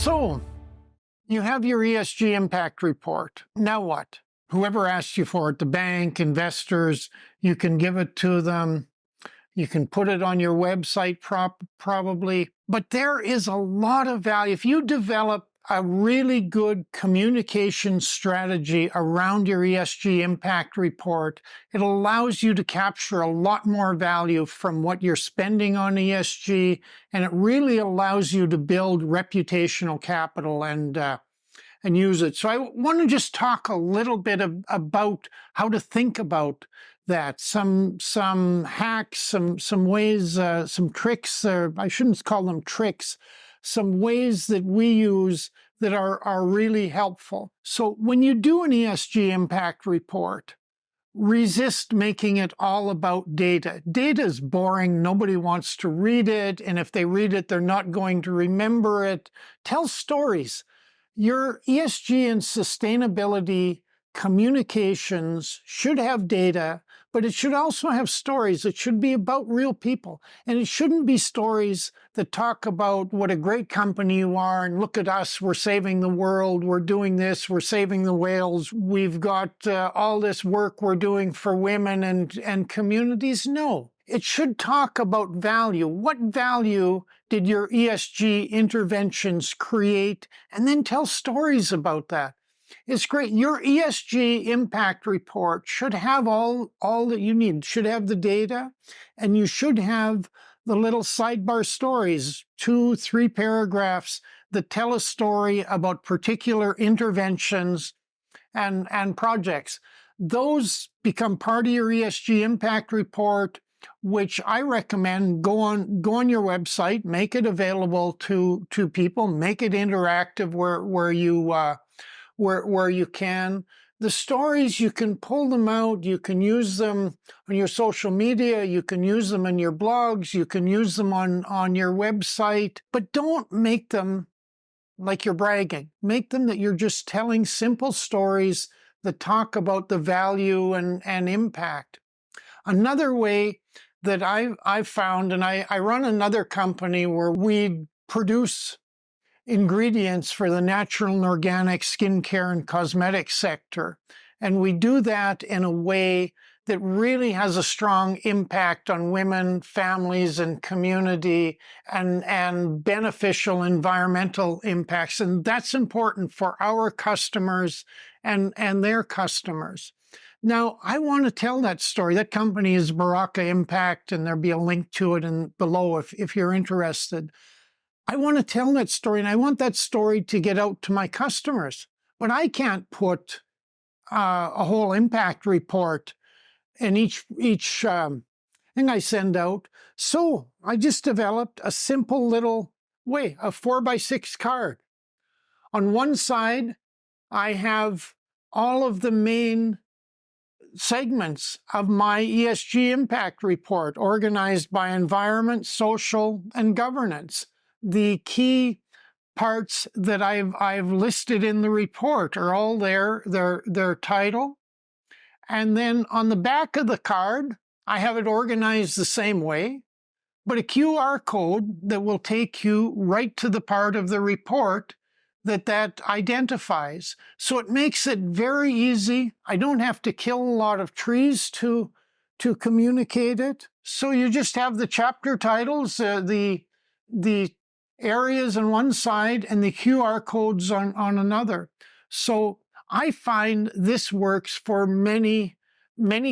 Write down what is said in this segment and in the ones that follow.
So, you have your ESG impact report. Now what? Whoever asked you for it, the bank, investors, you can give it to them. You can put it on your website probably. But there is a lot of value. If you develop a really good communication strategy around your ESG impact report, it allows you to capture a lot more value from what you're spending on ESG, and it really allows you to build reputational capital and use it. So I want to just talk a little bit about how to think about that. Some hacks, some ways, some tricks. I shouldn't call them tricks. Some ways that we use that are really helpful. So when you do an ESG impact report, resist making it all about data. Data is boring. Nobody wants to read it. And if they read it, they're not going to remember it. Tell stories. Your ESG and sustainability communications should have data, but it should also have stories. It should be about real people. And it shouldn't be stories that talk about what a great company you are and look at us, we're saving the world, we're doing this, we're saving the whales, we've got all this work we're doing for women and communities. No. It should talk about value. What value did your ESG interventions create? And then tell stories about that. It's great. Your ESG impact report should have all that you need. It should have the data, and you should have the little sidebar stories, 2-3 paragraphs that tell a story about particular interventions and projects. Those become part of your ESG impact report, which I recommend go on your website, make it available to people, make it interactive where you can. The stories, you can pull them out, you can use them on your social media, you can use them in your blogs, you can use them on your website, but don't make them like you're bragging. Make them that you're just telling simple stories that talk about the value and impact. Another way that I've found, and I run another company where we produce ingredients for the natural and organic skincare and cosmetics sector. And we do that in a way that really has a strong impact on women, families, and community, and beneficial environmental impacts. And that's important for our customers and their customers. Now, I want to tell that story. That company is Baraka Impact, and there'll be a link to it below if you're interested. I want to tell that story, and I want that story to get out to my customers. But I can't put a whole impact report in each thing I send out. So I just developed a simple little way, a 4x6 card. On one side, I have all of the main segments of my ESG impact report, organized by environment, social, and governance. The key parts that I've listed in the report are all there, their title. And then on the back of the card, I have it organized the same way, but a QR code that will take you right to the part of the report that identifies. So it makes it very easy. I don't have to kill a lot of trees to communicate it. So you just have the chapter titles, the areas on one side and the QR codes on another. So I find this works for many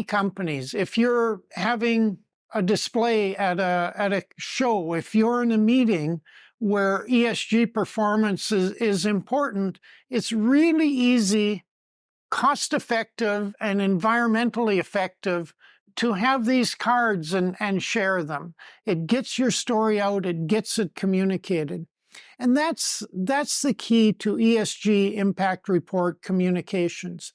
companies. If you're having a display at a show, if you're in a meeting where ESG performance is important, it's really easy, cost-effective, and environmentally effective to have these cards and share them. It gets your story out, it gets it communicated. And that's the key to ESG impact report communications.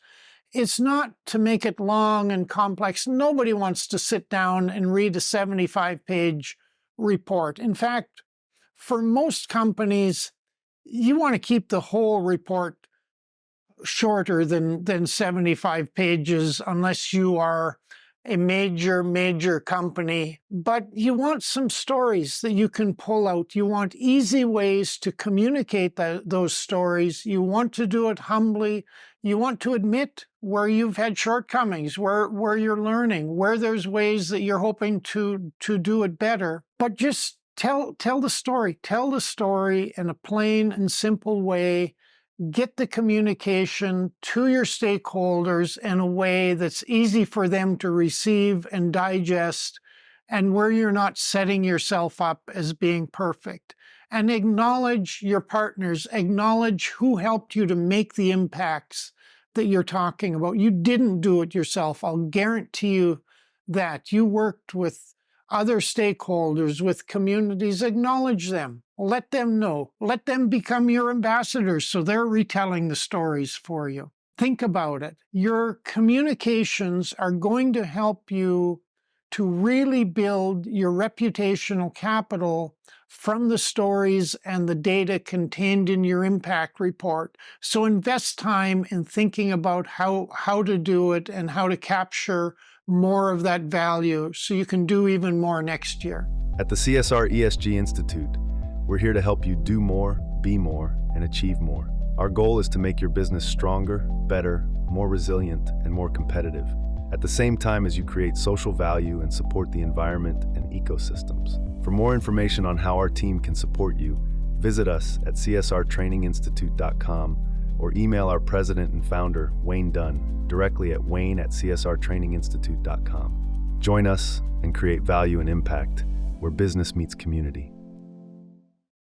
It's not to make it long and complex. Nobody wants to sit down and read a 75-page report. In fact, for most companies, you want to keep the whole report shorter than 75 pages unless you are a major company, but you want some stories that you can pull out. You want easy ways to communicate those stories. You want to do it humbly. You want to admit where you've had shortcomings, where you're learning, where there's ways that you're hoping to do it better. But just tell the story. Tell the story in a plain and simple way. Get the communication to your stakeholders in a way that's easy for them to receive and digest, and where you're not setting yourself up as being perfect. And acknowledge your partners, acknowledge who helped you to make the impacts that you're talking about. You didn't do it yourself. I'll guarantee you that. You worked with other stakeholders, with communities. Acknowledge them. Let them know. Let them become your ambassadors so they're retelling the stories for you. Think about it. Your communications are going to help you to really build your reputational capital from the stories and the data contained in your impact report. So invest time in thinking about how to do it and how to capture more of that value so you can do even more next year. At the CSR-ESG Institute, we're here to help you do more, be more, and achieve more. Our goal is to make your business stronger, better, more resilient, and more competitive, at the same time as you create social value and support the environment and ecosystems. For more information on how our team can support you, visit us at csrtraininginstitute.com or email our president and founder, Wayne Dunn, directly at wayne@csrtraininginstitute.com. Join us and create value and impact where business meets community.